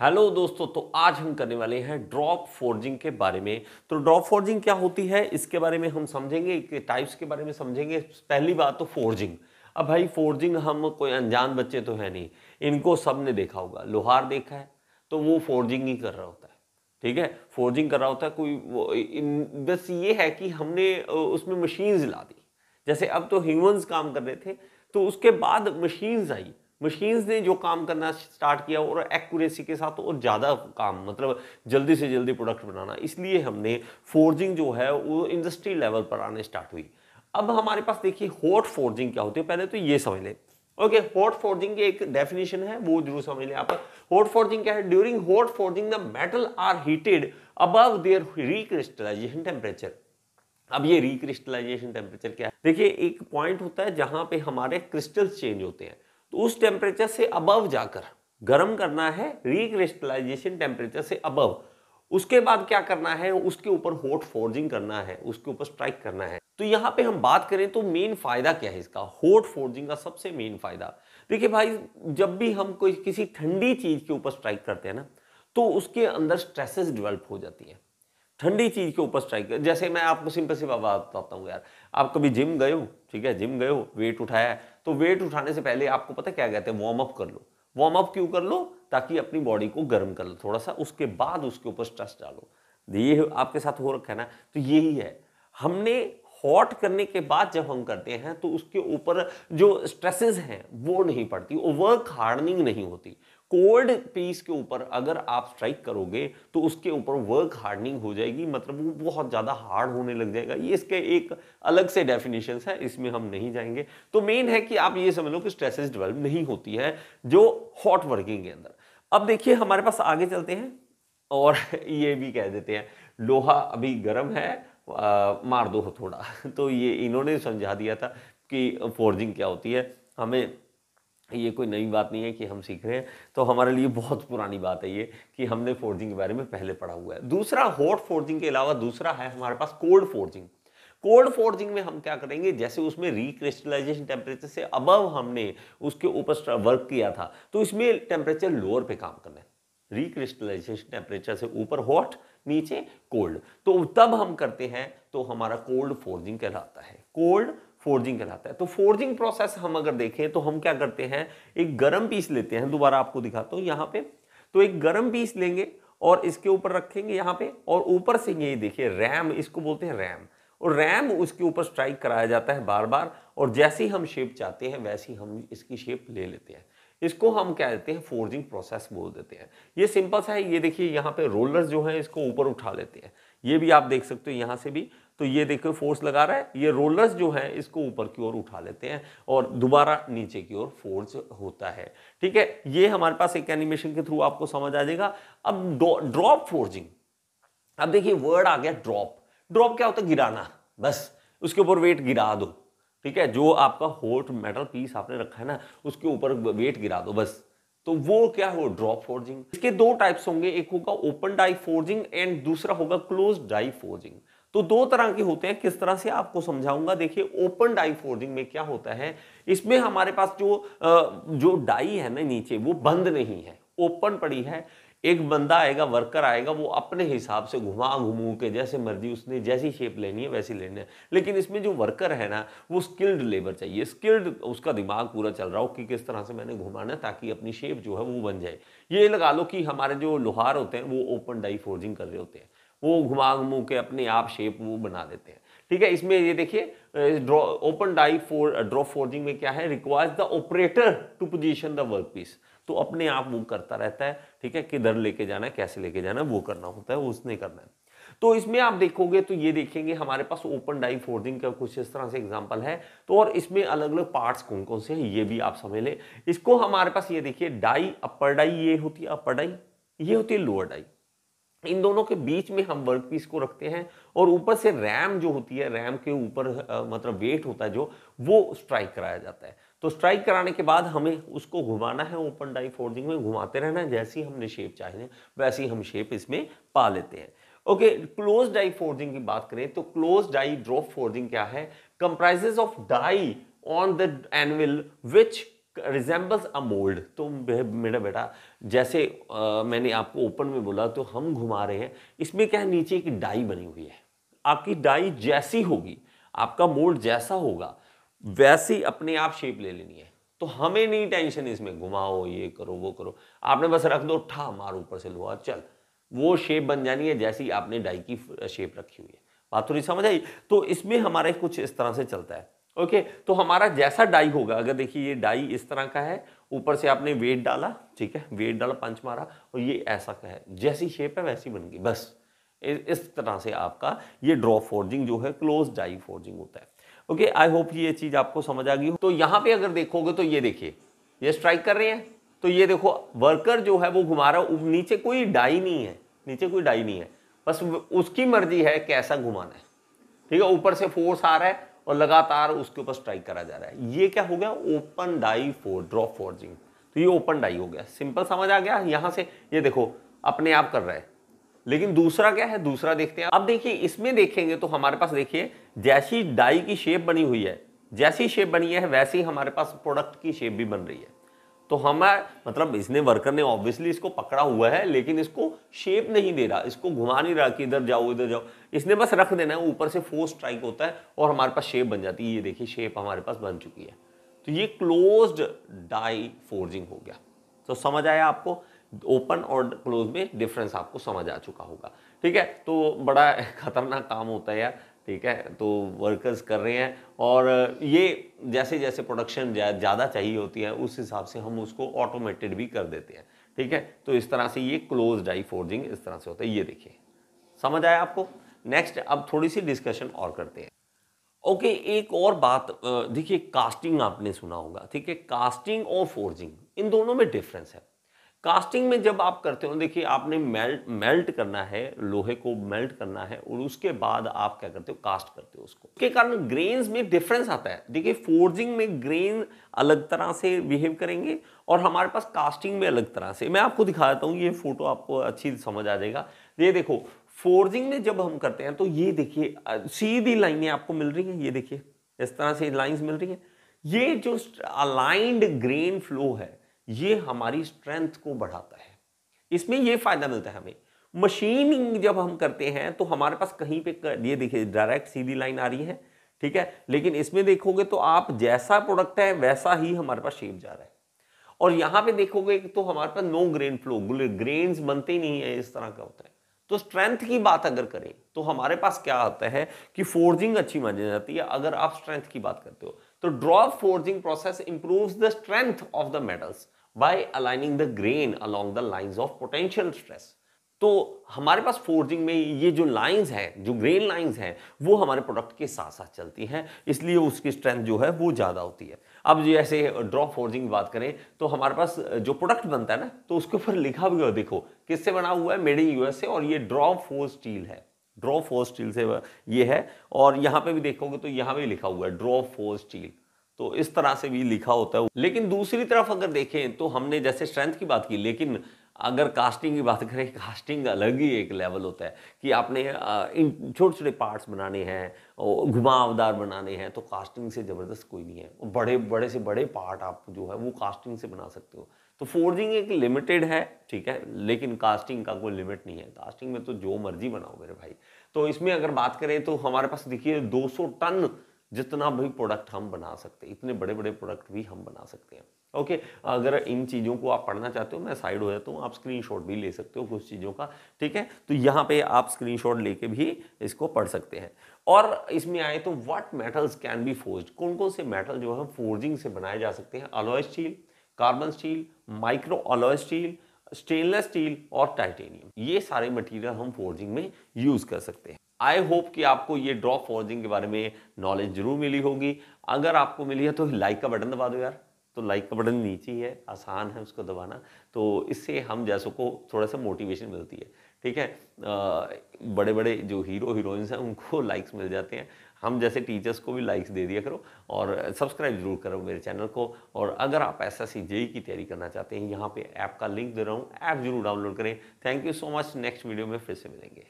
Hello दोस्तों, तो आज हम करने वाले हैं ड्रॉप फोर्जिंग के बारे में। तो ड्रॉप फोर्जिंग क्या होती है इसके बारे में हम समझेंगे, टाइप्स के बारे में समझेंगे। पहली बात तो फोर्जिंग। अब भाई फोर्जिंग हम कोई अनजान बच्चे तो है नहीं, इनको सबने देखा होगा। लोहार देखा है तो वो फोर्जिंग ही कर रहा होता है, ठीक है, फोर्जिंग कर रहा होता है कोई बस ये है कि हमने उसमें मशीन्स ला दी। जैसे अब तो ह्यूमंस काम कर रहे थे, तो उसके बाद मशीन्स आई। मशीन्स ने जो काम करना स्टार्ट किया और एक्यूरेसी के साथ और ज़्यादा काम, मतलब जल्दी से जल्दी प्रोडक्ट बनाना, इसलिए हमने फोर्जिंग जो है वो इंडस्ट्री लेवल पर आने स्टार्ट हुई। अब हमारे पास देखिए हॉट फोर्जिंग क्या होती है, पहले तो ये समझ लें। ओके, हॉट फोर्जिंग की एक डेफिनेशन है, वो जरूर समझ लें आप। हॉट फोर्जिंग क्या है? During hot forging the metal are heated above their recrystallisation temperature. अब ये रिक्रिस्टलाइजेशन टेम्परेचर क्या है? देखिए, एक पॉइंट होता है जहां पे हमारे क्रिस्टल्स चेंज होते हैं, तो उस टेम्परेचर से अबव जाकर गर्म करना है, रिक्रिस्टलाइजेशन टेम्परेचर से अबव। उसके बाद क्या करना है? उसके ऊपर हॉट फोर्जिंग करना है, उसके ऊपर स्ट्राइक करना है। तो यहां पे हम बात करें तो मेन फायदा क्या है इसका, हॉट फोर्जिंग का सबसे मेन फायदा। देखिए भाई, जब भी हम कोई किसी ठंडी चीज के ऊपर स्ट्राइक करते हैं ना, तो उसके अंदर स्ट्रेसेस डेवलप हो जाती है। ठंडी चीज के ऊपर स्ट्राइक, जैसे मैं आपको सिंपल सी बात बताता हूँ यार। आप कभी जिम गए हो, ठीक है, जिम गए हो, वेट उठाया है, तो वेट उठाने से पहले आपको पता क्या कहते हैं? वार्म अप कर लो। वार्म अप क्यों कर लो? ताकि अपनी बॉडी को गर्म कर लो थोड़ा सा, उसके बाद उसके ऊपर स्ट्रेस डालो। ये आपके साथ हो रखा है ना, तो यही है। हमने हॉट करने के बाद जब हम करते हैं तो उसके ऊपर जो स्ट्रेसेस हैं वो नहीं पड़ती, वर्क हार्डनिंग नहीं होती। कोल्ड पीस के ऊपर अगर आप स्ट्राइक करोगे तो उसके ऊपर वर्क हार्डनिंग हो जाएगी, मतलब वो बहुत ज्यादा हार्ड होने लग जाएगा। ये इसके एक अलग से डेफिनेशंस है, इसमें हम नहीं जाएंगे। तो मेन है कि आप ये समझ लो कि स्ट्रेसेस डेवलप नहीं होती है जो हॉट वर्किंग के अंदर। अब देखिए हमारे पास आगे चलते हैं और ये भी कह देते हैं लोहा अभी गर्म है, मार दो थोड़ा। तो ये इन्होंने समझा दिया था कि फोर्जिंग क्या होती है। हमें ये कोई नई बात नहीं है कि हम सीख रहे हैं, तो हमारे लिए बहुत पुरानी बात है ये कि हमने फोर्जिंग के बारे में पहले पढ़ा हुआ है। दूसरा, हॉट फोर्जिंग के अलावा दूसरा है हमारे पास कोल्ड फोर्जिंग। कोल्ड फोर्जिंग में हम क्या करेंगे? जैसे उसमें रिक्रिस्टलाइजेशन टेम्परेचर से अबव हमने उसके ऊपर वर्क किया था, तो इसमें टेम्परेचर लोअर पे काम करना है। रिक्रिस्टलाइजेशन टेम्परेचर से ऊपर हॉट, नीचे कोल्ड, तो तब हम करते हैं तो हमारा कोल्ड फोर्जिंग कहलाता है। कोल्ड फोर्जिंग कहलाता है। तो फोर्जिंग प्रोसेस हम अगर देखें तो हम क्या करते हैं? एक गर्म पीस लेते हैं, दोबारा आपको दिखाता हूं यहां पे। तो एक गर्म पीस लेंगे और इसके ऊपर रखेंगे यहां पे, और ऊपर से ये देखिए रैम, इसको बोलते हैं रैम, और रैम उसके ऊपर स्ट्राइक कराया जाता है बार बार, और जैसी हम शेप चाहते हैं वैसी हम इसकी शेप ले लेते हैं। इसको हम क्या कहते हैं? फोर्जिंग प्रोसेस बोल देते हैं। ये सिंपल सा है। ये देखिए यहाँ पे रोलर्स जो है इसको ऊपर उठा लेते हैं, ये भी आप देख सकते हो यहाँ से भी। तो ये देखो फोर्स लगा रहा है, ये रोलर्स जो है इसको ऊपर की ओर उठा लेते हैं और दोबारा नीचे की ओर फोर्स होता है, ठीक है। ये हमारे पास एक एनिमेशन के थ्रू आपको समझ आ जाएगा। अब ड्रॉप फोर्जिंग, अब देखिए वर्ड आ गया ड्रॉप। ड्रॉप क्या होता है? गिराना, बस उसके ऊपर वेट गिरा दो, ठीक है। जो आपका हॉट मेटल पीस आपने रखा है ना, उसके ऊपर वेट गिरा दो बस, तो वो क्या हो? Drop forging. इसके दो टाइप्स होंगे, एक होगा ओपन डाई फोर्जिंग एंड दूसरा होगा क्लोज डाई फोर्जिंग। तो दो तरह के होते हैं, किस तरह से आपको समझाऊंगा। देखिए ओपन डाई फोर्जिंग में क्या होता है, इसमें हमारे पास जो डाई है ना नीचे, वो बंद नहीं है, ओपन पड़ी है। एक बंदा आएगा, वर्कर आएगा, वो अपने हिसाब से घुमा घुमू के जैसे मर्जी उसने जैसी शेप लेनी है वैसी लेनी है। लेकिन इसमें जो वर्कर है ना, वो स्किल्ड लेबर चाहिए, स्किल्ड, उसका दिमाग पूरा चल रहा हो कि किस तरह से मैंने घुमाना है ताकि अपनी शेप जो है वो बन जाए। ये लगा लो कि हमारे जो लोहार होते हैं वो ओपन डाई फोर्जिंग कर रहे होते हैं, वो घुमा घुमू के अपने आप शेप वो बना देते हैं, ठीक है। इसमें ये देखिए ओपन डाई ड्रॉप फोर्जिंग में क्या है? Requires the operator to position the work piece. तो अपने आप वो करता रहता है, ठीक है, किधर लेके जाना है, कैसे लेके जाना है, वो करना होता है, उसने करना है। तो इसमें आप देखोगे तो ये देखेंगे हमारे पास ओपन डाई फोर्जिंग का कुछ इस तरह से एग्जांपल है। तो और इसमें अलग अलग पार्ट्स कौन कौन से हैं ये भी आप समझ लें। इसको हमारे पास ये देखिए डाई, अपर डाई ये होती है अपर डाई, ये होती है लोअर डाई। इन दोनों के बीच में हम वर्क पीस को रखते हैं और ऊपर से रैम जो होती है, रैम के ऊपर मतलब वेट होता है जो, वो स्ट्राइक कराया जाता है। तो स्ट्राइक कराने के बाद हमें उसको घुमाना है, ओपन डाई फोर्जिंग में घुमाते रहना है, जैसी हमने शेप चाहिए वैसी हम शेप इसमें पा लेते हैं। ओके, क्लोज डाई फोर्जिंग की बात करें तो क्लोज डाई ड्रॉप फोर्जिंग क्या है? Comprises of die on the anvil which resembles a mould. तो मेरा बेटा जैसे मैंने आपको ओपन में बोला तो हम घुमा रहे हैं, इसमें क्या है, नीचे एक डाई बनी हुई है। आपकी डाई जैसी होगी, आपका मोल्ड जैसा होगा, वैसी अपने आप शेप ले लेनी है। तो हमें नहीं टेंशन इसमें, घुमाओ, ये करो, वो करो, आपने बस रख दो, ठा मार ऊपर से लोहा, चल वो शेप बन जानी है जैसी आपने डाई की शेप रखी हुई है। बात थोड़ी समझ आई? तो इसमें हमारे कुछ इस तरह से चलता है। ओके, तो हमारा जैसा डाई होगा, अगर देखिए ये डाई इस तरह का है, ऊपर से आपने वेट डाला, ठीक है, वेट डाला, पंच मारा, और ये ऐसा का है, जैसी शेप है वैसी बन गई, बस इस तरह से आपका ये ड्रॉप फोर्जिंग जो है क्लोज डाई फोर्जिंग होता है। ओके, आई होप ये चीज आपको समझ आ गई हो। तो यहां पे अगर देखोगे तो ये देखिए, ये स्ट्राइक कर रहे हैं, तो ये देखो वर्कर जो है वो घुमा रहा है, नीचे कोई डाई नहीं है, नीचे कोई डाई नहीं है, बस उसकी मर्जी है कैसा घुमाना है, ठीक है। ऊपर से फोर्स आ रहा है और लगातार उसके ऊपर स्ट्राइक करा जा रहा है। ये क्या हो गया, ओपन डाई ड्रॉप फोर्जिंग। तो ये ओपन डाई हो गया, सिंपल समझ आ गया। यहां से ये देखो अपने आप कर रहा है। लेकिन दूसरा क्या है, दूसरा देखते हैं। अब देखिए इसमें देखेंगे तो हमारे पास देखिए जैसी डाई की शेप बनी हुई है, जैसी शेप बनी है वैसे ही हमारे पास प्रोडक्ट की शेप भी बन रही है। तो हमारा मतलब इसने वर्कर ने ऑब्वियसली इसको पकड़ा हुआ है, लेकिन इसको शेप नहीं दे रहा, इसको घुमा नहीं रहा कि इधर जाओ इधर जाओ, इसने बस रख देना है, ऊपर से फोर्स स्ट्राइक होता है और हमारे पास शेप बन जाती है। ये देखिए शेप हमारे पास बन चुकी है। तो ये क्लोज्ड डाई फोर्जिंग हो गया। तो समझ आया आपको, ओपन और क्लोज में डिफरेंस आपको समझ आ चुका होगा, ठीक है। तो बड़ा खतरनाक काम होता है यार, ठीक है। तो वर्कर्स कर रहे हैं और ये जैसे जैसे प्रोडक्शन ज़्यादा चाहिए होती है उस हिसाब से हम उसको ऑटोमेटेड भी कर देते हैं, ठीक है। तो इस तरह से ये क्लोज डाई फोर्जिंग इस तरह से होता है। ये देखिए, समझ आया आपको। नेक्स्ट अब थोड़ी सी डिस्कशन और करते हैं। ओके, एक और बात देखिए, कास्टिंग आपने सुना होगा, ठीक है। कास्टिंग और फोर्जिंग इन दोनों में डिफरेंस है। कास्टिंग में जब आप करते हो, देखिए आपने मेल्ट करना है, लोहे को मेल्ट करना है और उसके बाद आप क्या करते हो, कास्ट करते हो उसको। उसके कारण ग्रेन्स में डिफरेंस आता है। देखिए फोर्जिंग में ग्रेन अलग तरह से बिहेव करेंगे और हमारे पास कास्टिंग में अलग तरह से। मैं आपको दिखा देता हूँ, ये फोटो आपको अच्छी समझ आ जाएगा। ये देखो, फोर्जिंग में जब हम करते हैं तो ये देखिए सीधी लाइनें आपको मिल रही हैं, ये देखिए इस तरह से लाइंस मिल रही हैं। ये जो अलाइंड ग्रेन फ्लो है ये हमारी स्ट्रेंथ को बढ़ाता है, इसमें ये फायदा मिलता है हमें। मशीनिंग जब हम करते हैं तो हमारे पास कहीं पे ये देखिए डायरेक्ट सीधी लाइन आ रही है, ठीक है। लेकिन इसमें देखोगे तो आप जैसा प्रोडक्ट है वैसा ही हमारे पास शेप जा रहा है। और यहां पे देखोगे तो हमारे पास नो ग्रेन फ्लो, ग्रेन्स बनते ही नहीं है, इस तरह का होता है। तो स्ट्रेंथ की बात अगर करें तो हमारे पास क्या आता है कि फोर्जिंग अच्छी मानी जाती है अगर आप स्ट्रेंथ की बात करते हो। तो drop forging process improves the strength of the metals by aligning the grain along the lines of potential stress. तो हमारे पास फोर्जिंग में ये जो लाइंस हैं, जो ग्रेन लाइंस हैं, वो हमारे प्रोडक्ट के साथ साथ चलती हैं, इसलिए उसकी स्ट्रेंथ जो है वो ज़्यादा होती है। अब जैसे ड्रॉप फोर्जिंग की बात करें तो हमारे पास जो प्रोडक्ट बनता है ना, तो उसके ऊपर लिखा भी हुआ, देखो किससे बना हुआ है, मेड इन यूएसए, और ये ड्रॉप फोर्स स्टील है, ड्रॉप फोर्स स्टील से ये है। और यहाँ पे भी देखोगे तो यहाँ पे लिखा हुआ है ड्रॉप फोर्स स्टील, तो इस तरह से भी लिखा होता है। लेकिन दूसरी तरफ अगर देखें तो हमने जैसे स्ट्रेंथ की बात की, लेकिन अगर कास्टिंग की बात करें, कास्टिंग अलग ही एक लेवल होता है कि आपने इन छोटे छोटे पार्ट्स बनाने हैं और घुमावदार बनाने हैं, तो कास्टिंग से ज़बरदस्त कोई नहीं है। बड़े बड़े से बड़े पार्ट आप जो है वो कास्टिंग से बना सकते हो। तो फोर्जिंग एक लिमिटेड है, ठीक है, लेकिन कास्टिंग का कोई लिमिट नहीं है। कास्टिंग में तो जो मर्जी बनाओ मेरे भाई। तो इसमें अगर बात करें तो हमारे पास देखिए 200 टन जितना भी प्रोडक्ट हम बना सकते हैं, इतने बड़े बड़े प्रोडक्ट भी हम बना सकते हैं। ओके, अगर इन चीज़ों को आप पढ़ना चाहते हो, मैं साइड हो जाता हूँ, आप स्क्रीनशॉट भी ले सकते हो कुछ चीज़ों का, ठीक है। तो यहाँ पे आप स्क्रीनशॉट लेके भी इसको पढ़ सकते हैं। और इसमें आए तो what metals can be forged, कौन कौन से मेटल जो है फोर्जिंग से बनाए जा सकते हैं। Alloy steel, carbon steel, micro alloy steel, stainless steel और टाइटेनियम, ये सारे मटेरियल हम फोर्जिंग में यूज कर सकते हैं। आई होप कि आपको ये ड्रॉप फोर्जिंग के बारे में नॉलेज जरूर मिली होगी। अगर आपको मिली है तो लाइक का बटन दबा दो यार। तो लाइक का बटन नीचे ही है, आसान है उसको दबाना। तो इससे हम जैसों को थोड़ा सा मोटिवेशन मिलती है, ठीक है। बड़े बड़े जो हीरो हीरोइंस हैं उनको लाइक्स मिल जाते हैं, हम जैसे टीचर्स को भी लाइक्स दे दिया करो और सब्सक्राइब जरूर करो मेरे चैनल को। और अगर आप एसएससी जेईई की तैयारी करना चाहते हैं, यहाँ पे ऐप का लिंक दे रहा हूँ, ऐप जरूर डाउनलोड करें। Thank you so much, next video में फिर से मिलेंगे।